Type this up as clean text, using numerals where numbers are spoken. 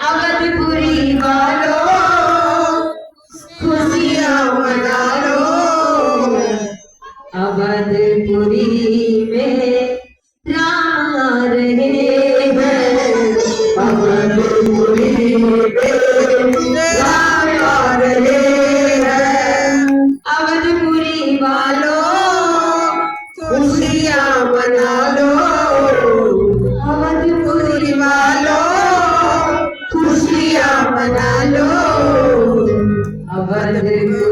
अवधपुरी वालों खुशियाँ मना लो। अवधपुरी में राम आ रहे हैं। अवधपुरी में राम आ रहे हैं। अवधपुरी वालों खुशियाँ मना लो। अवधपुरी वालों खुशियाँ मना लो। अवधपुरी